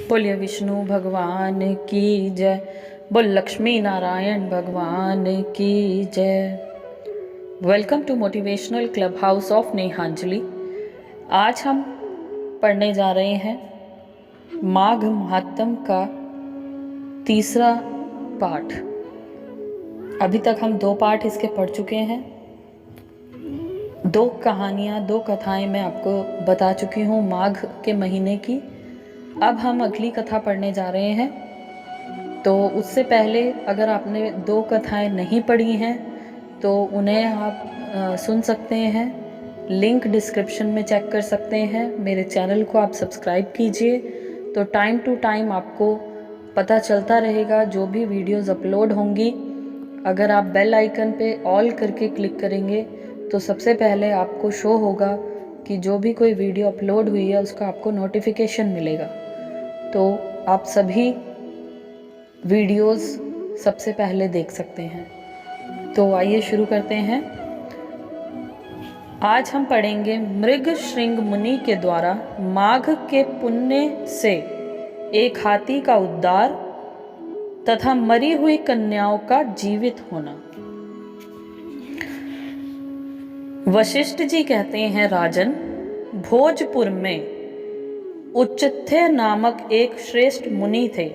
बोलिए विष्णु भगवान की जय। बोल लक्ष्मी नारायण भगवान की जय। Welcome to motivational club house of Nehanjali. आज हम पढ़ने जा रहे हैं माघ महात्म का तीसरा पाठ। अभी तक हम 2 पाठ इसके पढ़ चुके हैं। 2 कहानियाँ 2 कथाएं मैं आपको बता चुकी हूँ माघ के महीने की। अब हम अगली कथा पढ़ने जा रहे हैं। तो उससे पहले अगर आपने 2 कथाएं नहीं पढ़ी हैं तो उन्हें आप सुन सकते हैं। लिंक डिस्क्रिप्शन में चेक कर सकते हैं। मेरे चैनल को आप सब्सक्राइब कीजिए तो टाइम टू टाइम आपको पता चलता रहेगा जो भी वीडियोस अपलोड होंगी। अगर आप बेल आइकन पे ऑल करके क्लिक करेंगे तो सबसे पहले आपको शो होगा कि जो भी कोई वीडियो अपलोड हुई है उसका आपको नोटिफिकेशन मिलेगा। तो आप सभी वीडियोस सबसे पहले देख सकते हैं। तो आइए शुरू करते हैं। आज हम पढ़ेंगे मृग श्रृंग मुनि के द्वारा माघ के पुण्य से एक हाथी का उद्धार तथा मरी हुई कन्याओं का जीवित होना। वशिष्ठ जी कहते हैं, राजन, भोजपुर में उच्चथ्य नामक एक श्रेष्ठ मुनि थे।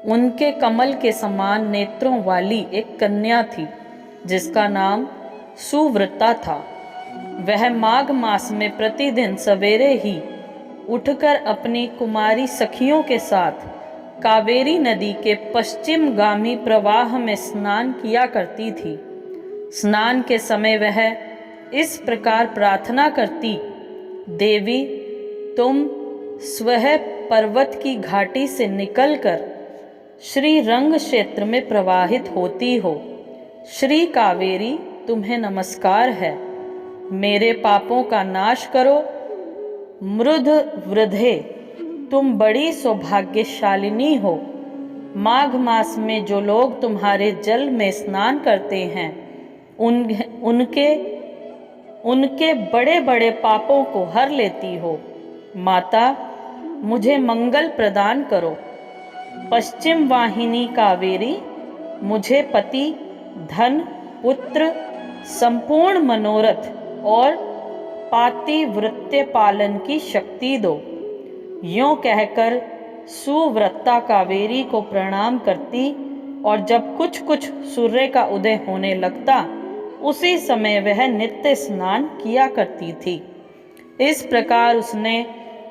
उनके कमल के समान नेत्रों वाली एक कन्या थी जिसका नाम सुव्रता था। वह माघ मास में प्रतिदिन सवेरे ही उठकर अपनी कुमारी सखियों के साथ कावेरी नदी के पश्चिमगामी प्रवाह में स्नान किया करती थी। स्नान के समय वह इस प्रकार प्रार्थना करती, देवी, तुम स्वयं पर्वत की घाटी से निकलकर श्री रंग क्षेत्र में प्रवाहित होती हो। श्री कावेरी, तुम्हें नमस्कार है। मेरे पापों का नाश करो। मृद वृद्धे, तुम बड़ी सौभाग्यशालिनी हो। माघ मास में जो लोग तुम्हारे जल में स्नान करते हैं उनके बड़े बड़े पापों को हर लेती हो। माता, मुझे मंगल प्रदान करो। पश्चिम वाहिनी कावेरी, मुझे पति, धन, पुत्र, संपूर्ण मनोरथ और पातिव्रत्य पालन की शक्ति दो। यों कहकर सुव्रता कावेरी को प्रणाम करती और जब कुछ कुछ सूर्य का उदय होने लगता उसी समय वह नित्य स्नान किया करती थी। इस प्रकार उसने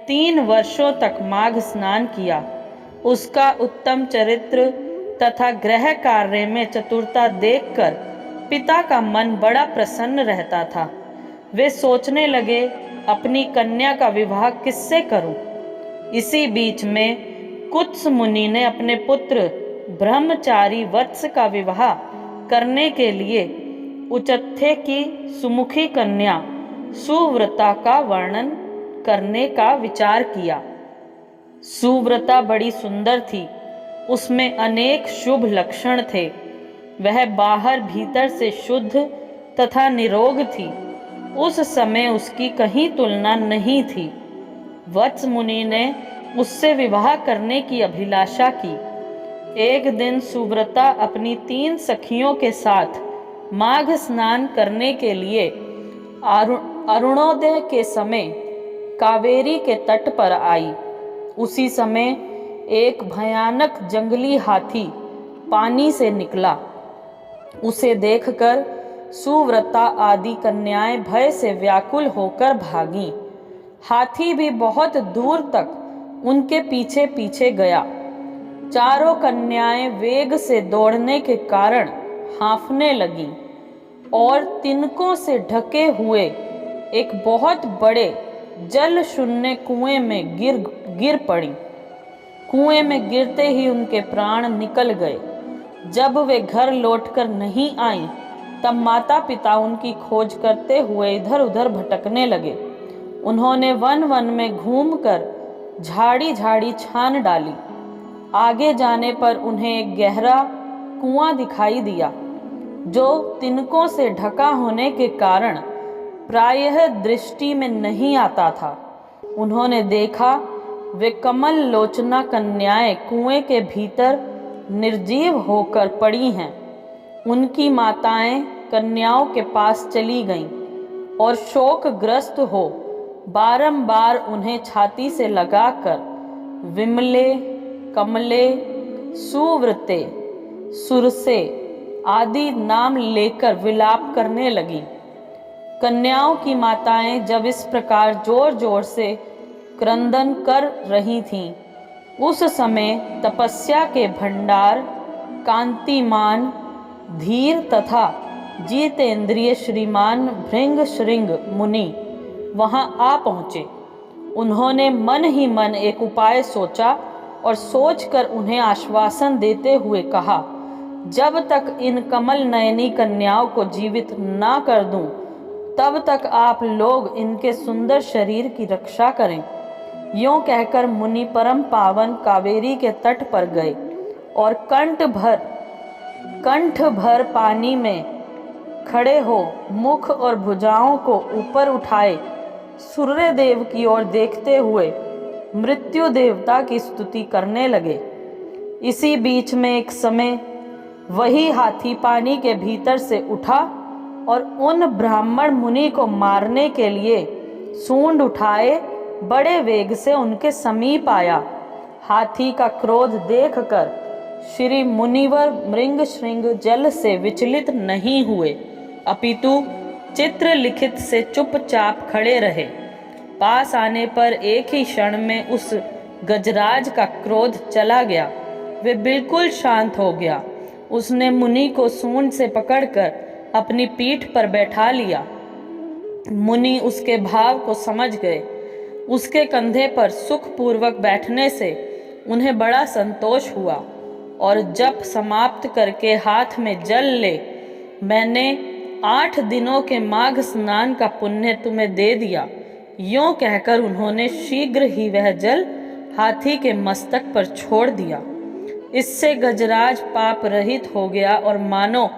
3 वर्षों तक माघ स्नान किया। उसका उत्तम चरित्र तथा गृह कार्य में चतुरता देखकर पिता का मन बड़ा प्रसन्न रहता था। वे सोचने लगे, अपनी कन्या का विवाह किससे करूं। इसी बीच में कुत्स मुनि ने अपने पुत्र ब्रह्मचारी वत्स का विवाह करने के लिए उचत्थे की सुमुखी कन्या सुव्रता का वर्णन करने का विचार किया। सुव्रता बड़ी सुंदर थी। उसमें अनेक शुभ लक्षण थे। वह बाहर भीतर से शुद्ध तथा निरोग थी। उस समय उसकी कहीं तुलना नहीं थी। वत्स मुनि ने उससे विवाह करने की अभिलाषा की। एक दिन सुव्रता अपनी 3 सखियों के साथ माघ स्नान करने के लिए अरुणोदय के समय कावेरी के तट पर आई। उसी समय एक भयानक जंगली हाथी पानी से निकला। उसे देखकर सुव्रता आदि कन्याएं भय से व्याकुल होकर भागीं। हाथी भी बहुत दूर तक उनके पीछे पीछे गया। चारों कन्याएं वेग से दौड़ने के कारण हांफने लगीं और तिनकों से ढके हुए एक बहुत बड़े जल शून्य कुएं में गिर पड़ी। कुएं में गिरते ही उनके प्राण निकल गए। जब वे घर लौटकर नहीं आईं, तब माता पिता उनकी खोज करते हुए इधर उधर भटकने लगे। उन्होंने वन वन में घूमकर झाड़ी झाड़ी छान डाली। आगे जाने पर उन्हें एक गहरा कुआं दिखाई दिया जो तिनकों से ढका होने के कारण प्रायः दृष्टि में नहीं आता था। उन्होंने देखा वे कमल लोचना कन्याएं कुएं के भीतर निर्जीव होकर पड़ी हैं। उनकी माताएं कन्याओं के पास चली गईं और शोकग्रस्त हो बारंबार उन्हें छाती से लगाकर विमले, कमले, सुव्रते, सुरसे आदि नाम लेकर विलाप करने लगी। कन्याओं की माताएं जब इस प्रकार जोर जोर से क्रंदन कर रही थीं, उस समय तपस्या के भंडार, कांतिमान, धीर तथा जितेंद्रिय श्रीमान भृंग श्रृंग मुनि वहां आ पहुँचे। उन्होंने मन ही मन एक उपाय सोचा और सोचकर उन्हें आश्वासन देते हुए कहा, जब तक इन कमल नयनी कन्याओं को जीवित ना कर दूं, तब तक आप लोग इनके सुंदर शरीर की रक्षा करें। यूं कहकर मुनि परम पावन कावेरी के तट पर गए और कंठ भर पानी में खड़े हो मुख और भुजाओं को ऊपर उठाए सूर्य देव की ओर देखते हुए मृत्यु देवता की स्तुति करने लगे। इसी बीच में एक समय वही हाथी पानी के भीतर से उठा और उन ब्राह्मण मुनि को मारने के लिए सूंड उठाए बड़े वेग से उनके समीप आया। हाथी का क्रोध देखकर श्री मुनिवर मृंग श्रृंग जल से विचलित नहीं हुए, अपितु चित्र लिखित से चुपचाप खड़े रहे। पास आने पर एक ही क्षण में उस गजराज का क्रोध चला गया। वे बिल्कुल शांत हो गया। उसने मुनि को सूंड से पकड़कर अपनी पीठ पर बैठा लिया। मुनि उसके भाव को समझ गए। उसके कंधे पर सुखपूर्वक बैठने से उन्हें बड़ा संतोष हुआ और जप समाप्त करके हाथ में जल ले, मैंने 8 दिनों के माघ स्नान का पुण्य तुम्हें दे दिया। यूं कहकर उन्होंने शीघ्र ही वह जल हाथी के मस्तक पर छोड़ दिया। इससे गजराज पाप रहित हो गया और मानो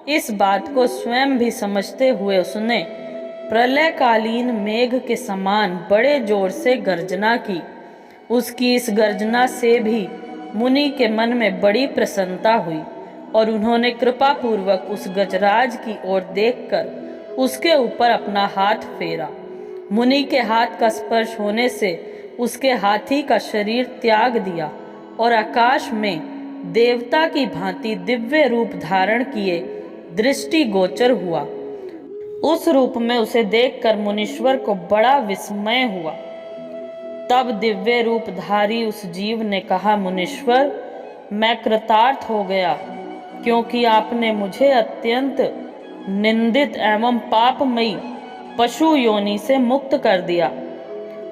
इस बात को स्वयं भी समझते हुए उसने प्रलयकालीन मेघ के समान बड़े जोर से गर्जना की। उसकी इस गर्जना से भी मुनि के मन में बड़ी प्रसन्नता हुई और उन्होंने कृपा पूर्वक उस गजराज की ओर देखकर उसके ऊपर अपना हाथ फेरा। मुनि के हाथ का स्पर्श होने से उसके हाथी का शरीर त्याग दिया और आकाश में देवता की भांति दिव्य रूप धारण किए दृष्टि गोचर हुआ। उस रूप में उसे देखकर मुनीश्वर को बड़ा विस्मय हुआ। तब दिव्य रूपधारी उस जीव ने कहा, मुनीश्वर, मैं कृतार्थ हो गया, क्योंकि आपने मुझे अत्यंत निंदित एवं पापमयी पशु योनि से मुक्त कर दिया।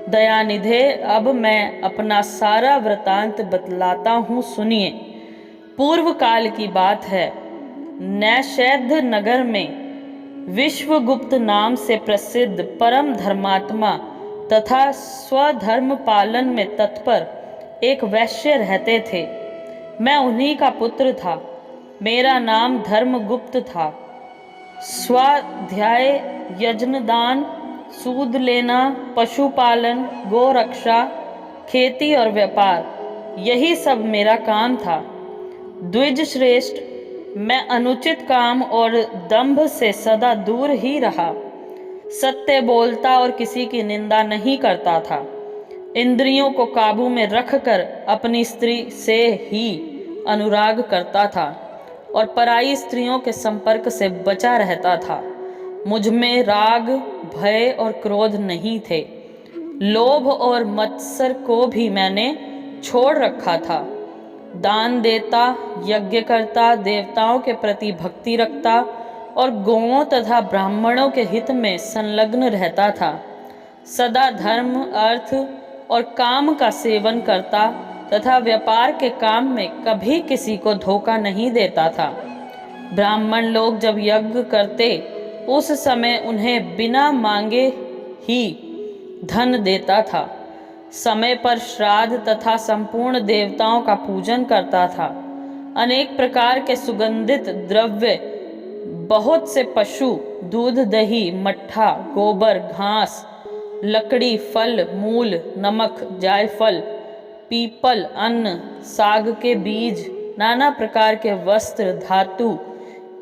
दयानिधे, अब मैं अपना सारा वृतांत बतलाता हूँ, सुनिए। पूर्व काल की बात है। नैषध नगर में विश्वगुप्त नाम से प्रसिद्ध परम धर्मात्मा तथा स्वधर्म पालन में तत्पर एक वैश्य रहते थे। मैं उन्हीं का पुत्र था। मेरा नाम धर्मगुप्त था। स्वाध्याय, यज्ञदान, सूद लेना, पशुपालन, गोरक्षा, खेती और व्यापार, यही सब मेरा काम था। द्विज श्रेष्ठ, मैं अनुचित काम और दंभ से सदा दूर ही रहा। सत्य बोलता और किसी की निंदा नहीं करता था। इंद्रियों को काबू में रखकर अपनी स्त्री से ही अनुराग करता था और पराई स्त्रियों के संपर्क से बचा रहता था। मुझ में राग, भय और क्रोध नहीं थे। लोभ और मत्सर को भी मैंने छोड़ रखा था। दान देता, यज्ञ करता, देवताओं के प्रति भक्ति रखता और गौओं तथा ब्राह्मणों के हित में संलग्न रहता था। सदा धर्म, अर्थ और काम का सेवन करता तथा व्यापार के काम में कभी किसी को धोखा नहीं देता था। ब्राह्मण लोग जब यज्ञ करते उस समय उन्हें बिना मांगे ही धन देता था। समय पर श्राद्ध तथा संपूर्ण देवताओं का पूजन करता था। अनेक प्रकार के सुगंधित द्रव्य, बहुत से पशु, दूध, दही, मट्ठा, गोबर, घास लकड़ी, फल, मूल, नमक, जायफल, पीपल, अन्न, साग के बीज, नाना प्रकार के वस्त्र, धातु,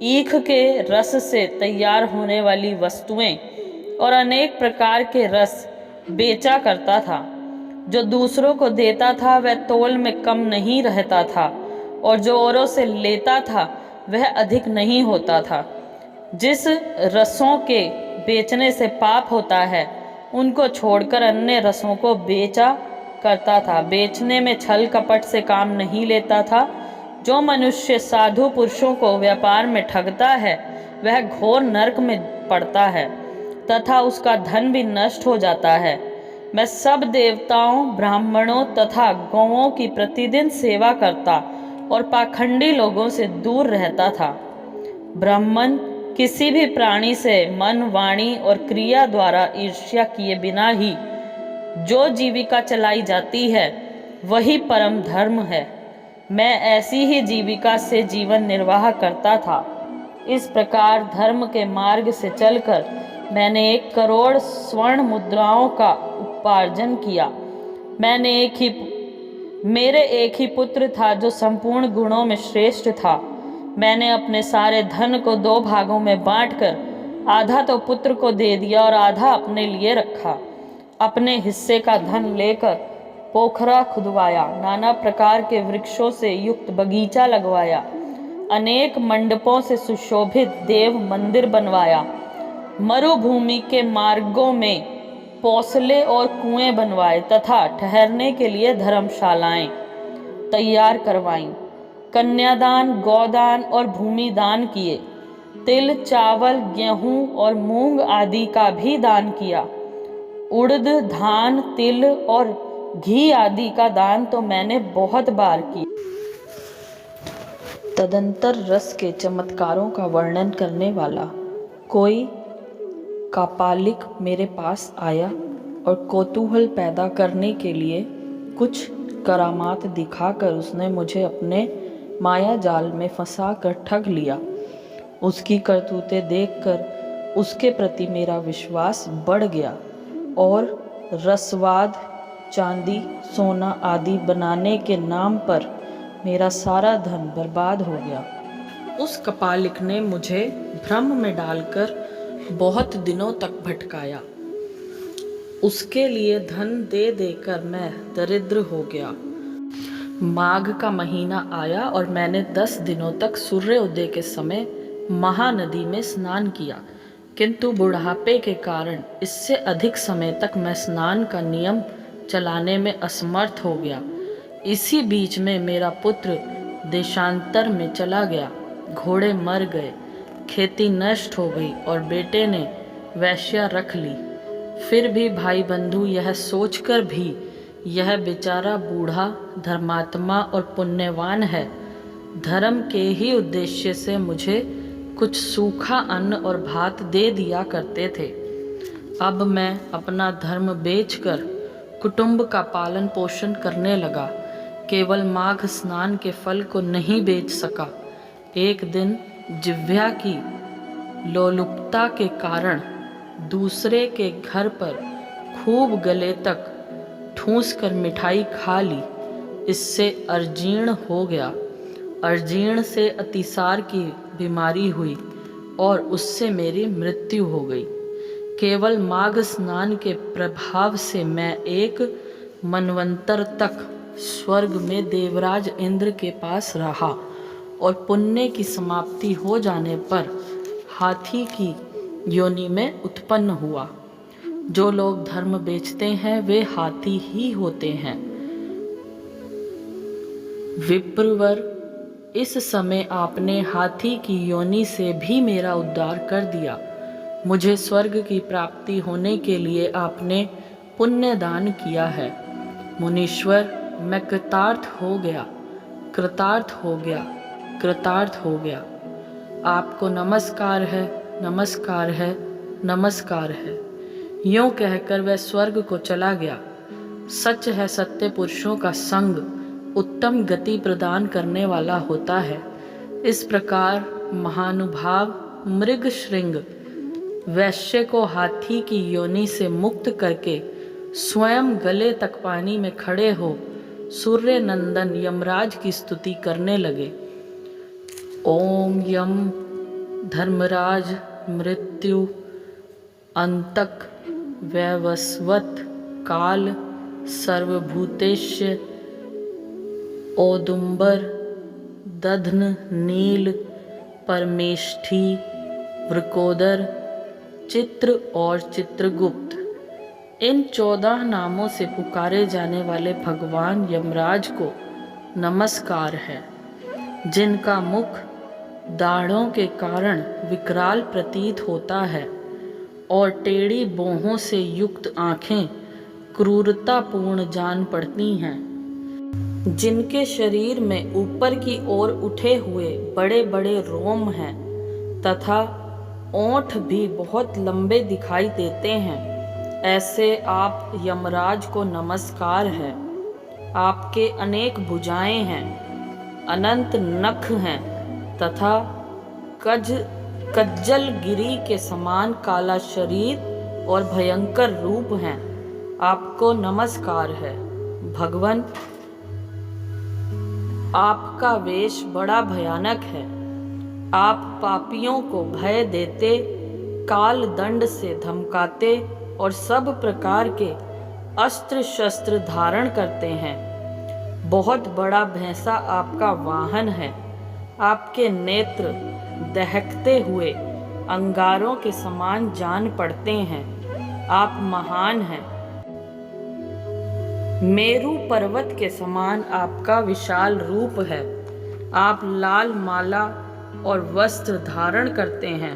ईख के रस से तैयार होने वाली वस्तुएं और अनेक प्रकार के रस बेचा करता था। जो दूसरों को देता था वह तोल में कम नहीं रहता था, और जो औरों से लेता था वह अधिक नहीं होता था। जिस रसों के बेचने से पाप होता है, उनको छोड़कर अन्य रसों को बेचा करता था। बेचने में छल कपट से काम नहीं लेता था। जो मनुष्य साधु पुरुषों को व्यापार में ठगता है, वह घोर नरक में पड़ता है तथा उसका धन भी नष्ट हो जाता है। मैं सब देवताओं, ब्राह्मणों तथा गौओं की प्रतिदिन सेवा करता और पाखंडी लोगों से दूर रहता था। ब्राह्मण किसी भी प्राणी से मन, वाणी और क्रिया द्वारा ईर्ष्या किए बिना ही जो जीविका चलाई जाती है, वही परम धर्म है। मैं ऐसी ही जीविका से जीवन निर्वाह करता था। इस प्रकार धर्म के मार्ग से चलकर मैंने 1 करोड़ स्वर्ण मुद्राओं का उपार्जन किया। मेरे एक ही पुत्र था जो संपूर्ण गुणों में श्रेष्ठ था। मैंने अपने सारे धन को 2 भागों में बांटकर आधा तो पुत्र को दे दिया और आधा अपने लिए रखा। अपने हिस्से का धन लेकर पोखरा खुदवाया, नाना प्रकार के वृक्षों से युक्त बगीचा लगवाया, अनेक मंडपों से सुशोभित देव मंदिर बनवाया, मरुभूमि के मार्गों में पौसले और कुएं बनवाए तथा ठहरने के लिए धर्मशालाएं तैयार करवाईं। कन्यादान, गोदान और भूमि दान किए। तिल, चावल, गेहूं और मूंग आदि का भी दान किया। उड़द, धान, तिल और घी आदि का दान तो मैंने बहुत बार किया। तदंतर रस के चमत्कारों का वर्णन करने वाला कोई कापालिक मेरे पास आया और कौतूहल पैदा करने के लिए कुछ करामात दिखाकर उसने मुझे अपने माया जाल में फंसा कर ठग लिया। उसकी करतूतें देखकर उसके प्रति मेरा विश्वास बढ़ गया और रसवाद, चांदी, सोना आदि बनाने के नाम पर मेरा सारा धन बर्बाद हो गया। उस कपालिक ने मुझे भ्रम में डालकर बहुत दिनों तक भटकाया। उसके लिए धन दे देकर मैं दरिद्र हो गया। माघ का महीना आया और मैंने 10 दिनों तक सूर्योदय के समय महानदी में स्नान किया, किंतु बुढ़ापे के कारण इससे अधिक समय तक मैं स्नान का नियम चलाने में असमर्थ हो गया। इसी बीच में मेरा पुत्र देशांतर में चला गया, घोड़े मर गए, खेती नष्ट हो गई और बेटे ने वैश्या रख ली। फिर भी भाई बंधु यह सोचकर भी यह बेचारा बूढ़ा धर्मात्मा और पुण्यवान है, धर्म के ही उद्देश्य से मुझे कुछ सूखा अन्न और भात दे दिया करते थे। अब मैं अपना धर्म बेचकर कुटुंब का पालन पोषण करने लगा। केवल माघ स्नान के फल को नहीं बेच सका। एक दिन जिह्वा की लोलुपता के कारण दूसरे के घर पर खूब गले तक ठूंस कर मिठाई खा ली। इससे अजीर्ण हो गया। अजीर्ण से अतिसार की बीमारी हुई और उससे मेरी मृत्यु हो गई। केवल माघ स्नान के प्रभाव से मैं एक मनवंतर तक स्वर्ग में देवराज इंद्र के पास रहा और पुण्य की समाप्ति हो जाने पर हाथी की योनि में उत्पन्न हुआ। जो लोग धर्म बेचते हैं वे हाथी ही होते हैं। विप्रवर, इस समय आपने हाथी की योनि से भी मेरा उद्धार कर दिया। मुझे स्वर्ग की प्राप्ति होने के लिए आपने पुण्य दान किया है। मुनीश्वर, मैं कृतार्थ हो गया, कृतार्थ हो गया, कृतार्थ हो गया। आपको नमस्कार है, नमस्कार है, नमस्कार है। यूँ कहकर वह स्वर्ग को चला गया। सच है, सत्य पुरुषों का संग उत्तम गति प्रदान करने वाला होता है। इस प्रकार महानुभाव मृगशृंग वैश्य को हाथी की योनि से मुक्त करके स्वयं गले तक पानी में खड़े हो सूर्य नंदन यमराज की स्तुति करने लगे। ओम यम धर्मराज मृत्यु अंतक वैवस्वत काल सर्वभूतेश्य औदुंबर दध्न नील परमेष्ठी वृकोदर चित्र और चित्रगुप्त, इन 14 नामों से पुकारे जाने वाले भगवान यमराज को नमस्कार है, जिनका मुख दाढ़ों के कारण विकराल प्रतीत होता है और टेढ़ी बोहों से युक्त आँखें क्रूरतापूर्ण जान पड़ती हैं, जिनके शरीर में ऊपर की ओर उठे हुए बड़े बड़े रोम हैं तथा ओंठ भी बहुत लंबे दिखाई देते हैं, ऐसे आप यमराज को नमस्कार है। आपके अनेक भुजाएं हैं, अनंत नख हैं तथा कज्जल गिरी के समान काला शरीर और भयंकर रूप हैं। आपको नमस्कार है। भगवान, आपका वेश बड़ा भयानक है। आप पापियों को भय देते, काल दंड से धमकाते और सब प्रकार के अस्त्र शस्त्र धारण करते हैं। बहुत बड़ा भैंसा आपका वाहन है। आपके नेत्र दहकते हुए अंगारों के समान जान पड़ते हैं। आप महान हैं। मेरु पर्वत के समान आपका विशाल रूप है। आप लाल माला और वस्त्र धारण करते हैं।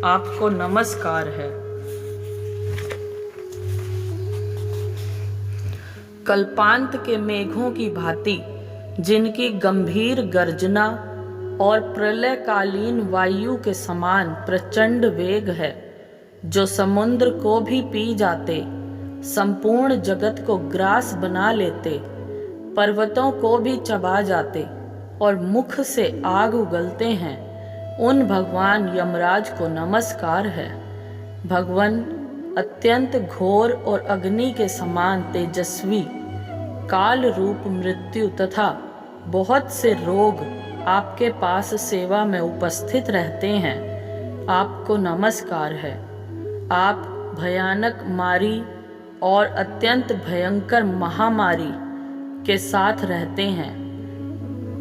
आपको नमस्कार है। कल्पांत के मेघों की भांति, जिनकी गंभीर गर्जना और प्रलयकालीन वायु के समान प्रचंड वेग है, जो समुद्र को भी पी जाते, संपूर्ण जगत को ग्रास बना लेते, पर्वतों को भी चबा जाते और मुख से आग उगलते हैं, उन भगवान यमराज को नमस्कार है। भगवान अत्यंत घोर और अग्नि के समान तेजस्वी, काल रूप मृत्यु तथा बहुत से रोग आपके पास सेवा में उपस्थित रहते हैं। आपको नमस्कार है। आप भयानक मारी और अत्यंत भयंकर महामारी के साथ रहते हैं।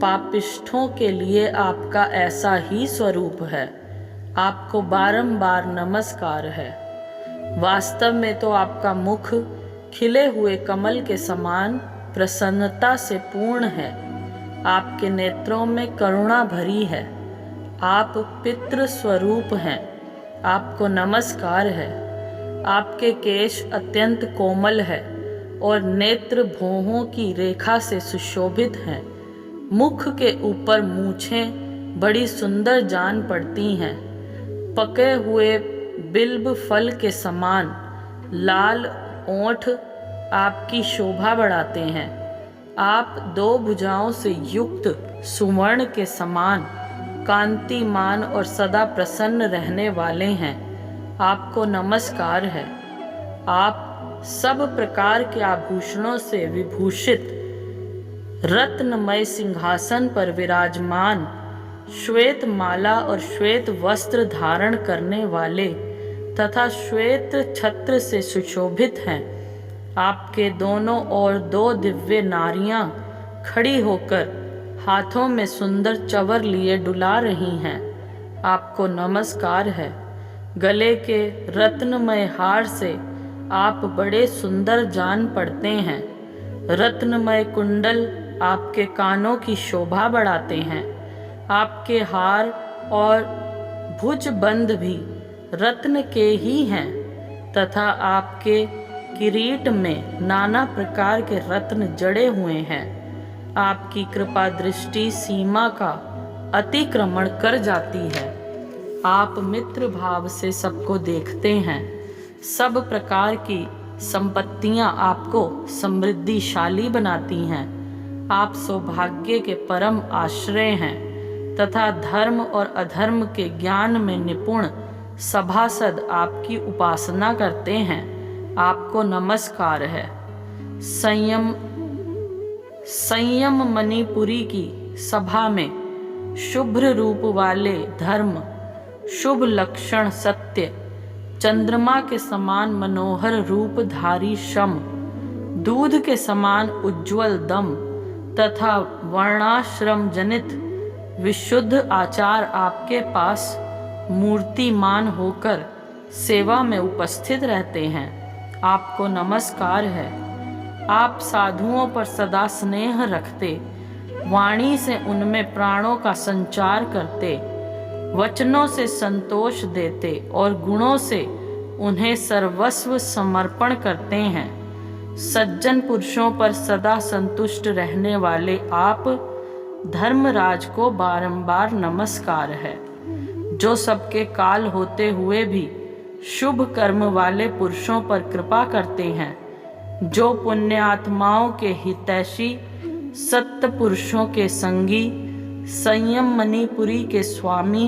पापिष्ठों के लिए आपका ऐसा ही स्वरूप है। आपको बारंबार नमस्कार है। वास्तव में तो आपका मुख खिले हुए कमल के समान प्रसन्नता से पूर्ण है। आपके नेत्रों में करुणा भरी है। आप पितृ स्वरूप हैं। आपको नमस्कार है। आपके केश अत्यंत कोमल है और नेत्र भौहों की रेखा से सुशोभित हैं। मुख के ऊपर मूछें बड़ी सुंदर जान पड़ती हैं। पके हुए बिल्व फल के समान लाल ओंठ आपकी शोभा बढ़ाते हैं। आप 2 भुजाओं से युक्त सुवर्ण के समान कांतिमान और सदा प्रसन्न रहने वाले हैं। आपको नमस्कार है। आप सब प्रकार के आभूषणों से विभूषित रत्नमय सिंहासन पर विराजमान, श्वेत माला और श्वेत वस्त्र धारण करने वाले तथा श्वेत छत्र से सुशोभित हैं। आपके दोनों ओर 2 दिव्य नारियां खड़ी होकर हाथों में सुंदर चवर लिए डुला रही हैं। आपको नमस्कार है। गले के रत्नमय हार से आप बड़े सुंदर जान पड़ते हैं। रत्नमय कुंडल आपके कानों की शोभा बढ़ाते हैं। आपके हार और भुजबंद भी रत्न के ही हैं तथा आपके किरीट में नाना प्रकार के रत्न जड़े हुए हैं। आपकी कृपा दृष्टि सीमा का अतिक्रमण कर जाती है। आप मित्र भाव से सबको देखते हैं। सब प्रकार की संपत्तियां आपको समृद्धिशाली बनाती हैं। आप सौभाग्य के परम आश्रय हैं तथा धर्म और अधर्म के ज्ञान में निपुण सभासद आपकी उपासना करते हैं, आपको नमस्कार है। संयम मणिपुरी की सभा में शुभ्र रूप वाले धर्म, शुभ लक्षण सत्य, चंद्रमा के समान मनोहर रूपधारी शम, दूध के समान उज्ज्वल दम तथा वर्णाश्रम जनित विशुद्ध आचार आपके पास मूर्तिमान होकर सेवा में उपस्थित रहते हैं, आपको नमस्कार है। आप साधुओं पर सदा स्नेह रखते, वाणी से उनमें प्राणों का संचार करते, वचनों से संतोष देते और गुणों से उन्हें सर्वस्व समर्पण करते हैं। सज्जन पुरुषों पर सदा संतुष्ट रहने वाले आप धर्मराज को बारंबार नमस्कार है। जो सबके काल होते हुए भी शुभ कर्म वाले पुरुषों पर कृपा करते हैं, जो पुण्य आत्माओं के हितैषी, सत्य पुरुषों के संगी, संयम मणिपुरी के स्वामी,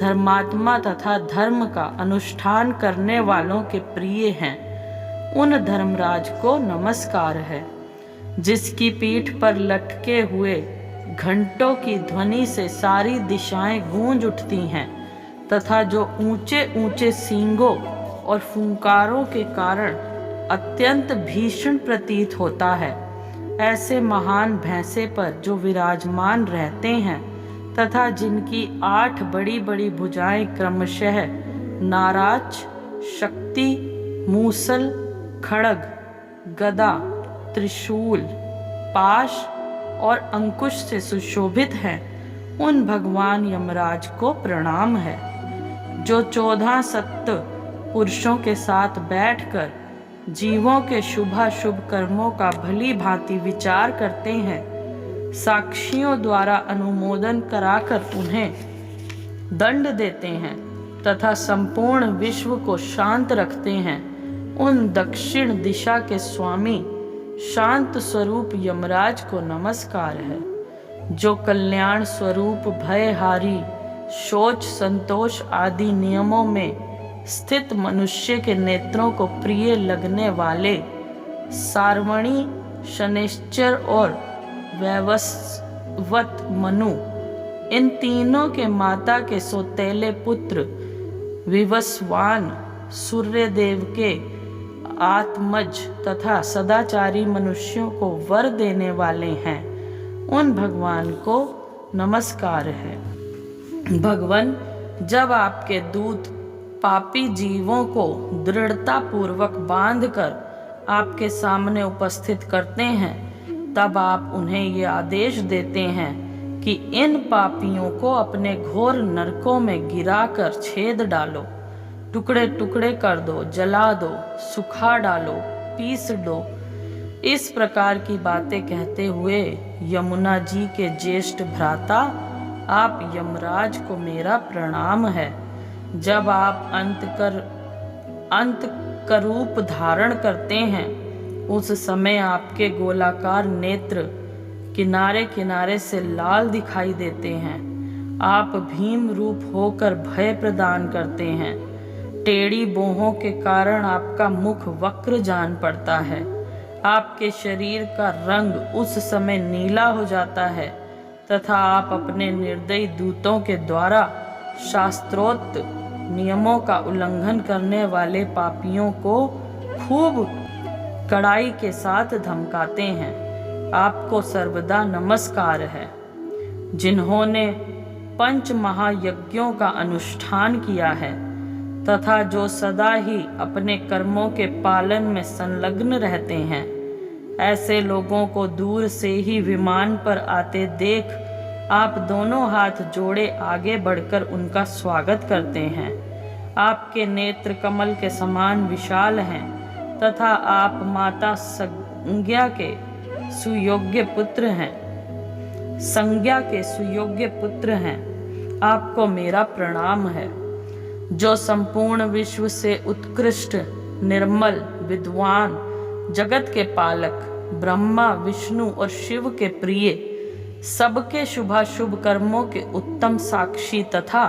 धर्मात्मा तथा धर्म का अनुष्ठान करने वालों के प्रिय हैं, उन धर्मराज को नमस्कार है। जिसकी पीठ पर लटके हुए घंटों की ध्वनि से सारी दिशाएं गूंज उठती हैं तथा जो ऊंचे ऊंचे सींगों और फुंकारों के कारण अत्यंत भीषण प्रतीत होता है, ऐसे महान भैंसे पर जो विराजमान रहते हैं तथा जिनकी 8 बड़ी बड़ी भुजाएं क्रमशः नाराज, शक्ति, मूसल, खड्ग, गदा, त्रिशूल, पाश और अंकुश से सुशोभित हैं, उन भगवान यमराज को प्रणाम है। जो 14 सत्य पुरुषों के साथ बैठकर जीवों के शुभाशुभ कर्मों का भली भांति विचार करते हैं, साक्षियों द्वारा अनुमोदन कराकर उन्हें दंड देते हैं तथा संपूर्ण विश्व को शांत रखते हैं, उन दक्षिण दिशा के स्वामी शांत स्वरूप यमराज को नमस्कार है। जो कल्याण स्वरूप भयहारी, शोच, संतोष आदि नियमों में स्थित मनुष्य के नेत्रों को प्रिय लगने वाले सारवणी, शनैश्चर और वैवस्वत मनु, इन तीनों के माता के सौतेले पुत्र विवस्वान, सूर्यदेव के आत्मज तथा सदाचारी मनुष्यों को वर देने वाले हैं, उन भगवान को नमस्कार है। भगवान, जब आपके दूत पापी जीवों को दृढ़ता पूर्वक बांधकर आपके सामने उपस्थित करते हैं, तब आप उन्हें ये आदेश देते हैं कि इन पापियों को अपने घोर नरकों में गिराकर छेद डालो, टुकड़े टुकड़े कर दो, जला दो, सुखा डालो, पीस दो। इस प्रकार की बातें कहते हुए यमुना जी के ज्येष्ठ भ्राता आप यमराज को मेरा प्रणाम है। जब आप अंत का रूप धारण करते हैं, उस समय आपके गोलाकार नेत्र किनारे किनारे से लाल दिखाई देते हैं। आप भीम रूप होकर भय प्रदान करते हैं। टेढ़ी बोहों के कारण आपका मुख वक्र जान पड़ता है। आपके शरीर का रंग उस समय नीला हो जाता है तथा आप अपने निर्दयी दूतों के द्वारा शास्त्रोक्त नियमों का उल्लंघन करने वाले पापियों को खूब कड़ाई के साथ धमकाते हैं। आपको सर्वदा नमस्कार है। जिन्होंने 5 महायज्ञों का अनुष्ठान किया है तथा जो सदा ही अपने कर्मों के पालन में संलग्न रहते हैं, ऐसे लोगों को दूर से ही विमान पर आते देख आप दोनों हाथ जोड़े आगे बढ़कर उनका स्वागत करते हैं। आपके नेत्र कमल के समान विशाल हैं तथा आप माता संज्ञा के सुयोग्य पुत्र हैं। आपको मेरा प्रणाम है। जो संपूर्ण विश्व से उत्कृष्ट, निर्मल, विद्वान, जगत के पालक, ब्रह्मा, विष्णु और शिव के प्रिय, सबके शुभाशुभ कर्मों के उत्तम साक्षी तथा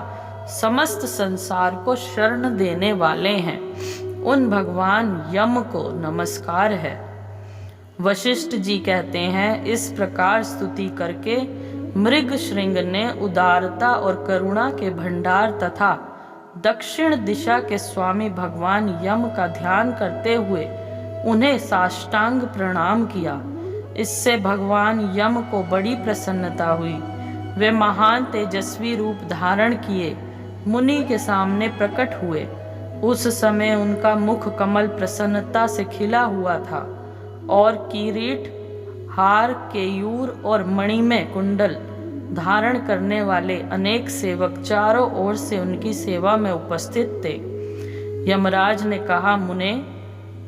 समस्त संसार को शरण देने वाले हैं, उन भगवान यम को नमस्कार है। वशिष्ठ जी कहते हैं, इस प्रकार स्तुति करके मृगशृंग ने उदारता और करुणा के भंडार तथा दक्षिण दिशा के स्वामी भगवान यम का ध्यान करते हुए उन्हें साष्टांग प्रणाम किया। इससे भगवान यम को बड़ी प्रसन्नता हुई। वे महान तेजस्वी रूप धारण किए मुनि के सामने प्रकट हुए। उस समय उनका मुख कमल प्रसन्नता से खिला हुआ था और किरीट, हार, केयूर और मणिमय कुंडल धारण करने वाले अनेक सेवक चारों ओर से उनकी सेवा में उपस्थित थे। यमराज ने कहा, मुने,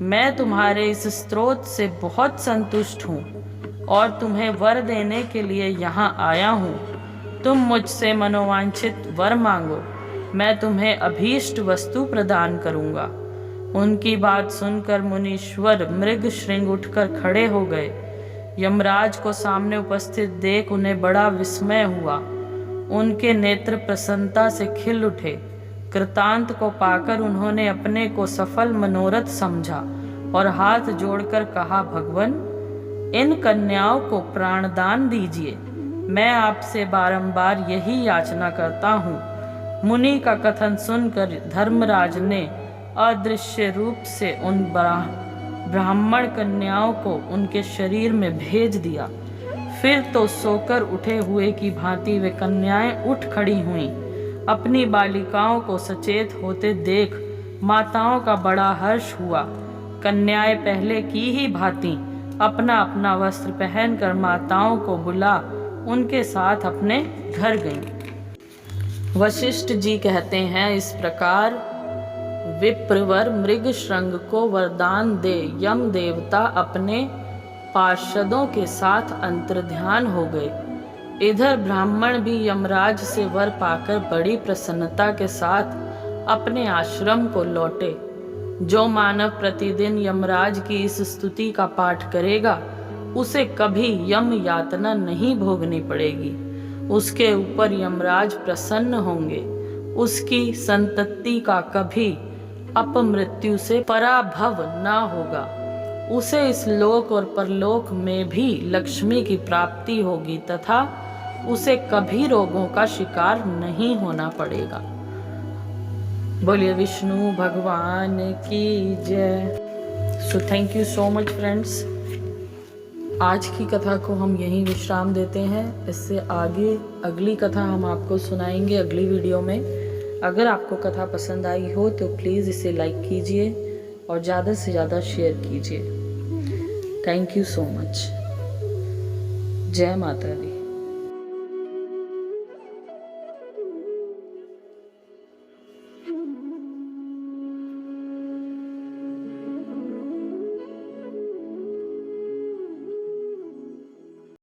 मैं तुम्हारे इस स्तोत्र से बहुत संतुष्ट हूँ और तुम्हें वर देने के लिए यहाँ आया हूँ। तुम मुझसे मनोवांछित वर मांगो, मैं तुम्हें अभीष्ट वस्तु प्रदान करूँगा। उनकी बात सुनकर मुनीश्वर मृगशृंग उठकर खड़े हो गए। यमराज को सामने उपस्थित देख उन्हें बड़ा विस्मय हुआ। उनके नेत्र प्रसन्नता से खिल उठे। कृतांत को पाकर उन्होंने अपने को सफल मनोरथ समझा और हाथ जोड़कर कहा, भगवन, इन कन्याओं को प्राणदान दीजिए। मैं आपसे बारंबार यही याचना करता हूँ। मुनि का कथन सुनकर धर्मराज ने अदृश्य रूप से उन ब्राह्मण कन्याओं को उनके शरीर में भेज दिया। फिर तो सोकर उठे हुए की भांति वे कन्याएं उठ खड़ी हुईं। अपनी बालिकाओं को सचेत होते देख माताओं का बड़ा हर्ष हुआ। कन्याएं पहले की ही भांति अपना अपना वस्त्र पहनकर माताओं को बुला उनके साथ अपने घर गईं। वशिष्ठ जी कहते हैं, इस प्रकार विप्रवर मृगशृंग को वरदान दे यम देवता अपने पार्षदों के साथ अंतर्ध्यान हो गए। इधर ब्राह्मण भी यमराज से वर पाकर बड़ी प्रसन्नता के साथ अपने आश्रम को लौटे। जो मानव प्रतिदिन यमराज की इस स्तुति का पाठ करेगा उसे कभी यम यातना नहीं भोगनी पड़ेगी। उसके ऊपर यमराज प्रसन्न होंगे। उसकी संतति का कभी अपमृत्यु से पराभव ना होगा। उसे इस लोक और परलोक में भी लक्ष्मी की प्राप्ति होगी तथा उसे कभी रोगों का शिकार नहीं होना पड़ेगा। बोलिए विष्णु भगवान की जय। So thank you so much friends. आज की कथा को हम यहीं विश्राम देते हैं। इससे आगे अगली कथा हम आपको सुनाएंगे अगली वीडियो में। अगर आपको कथा पसंद आई हो तो प्लीज़ इसे लाइक कीजिए और ज़्यादा से ज़्यादा शेयर कीजिए। Thank you so much. जय माता दी।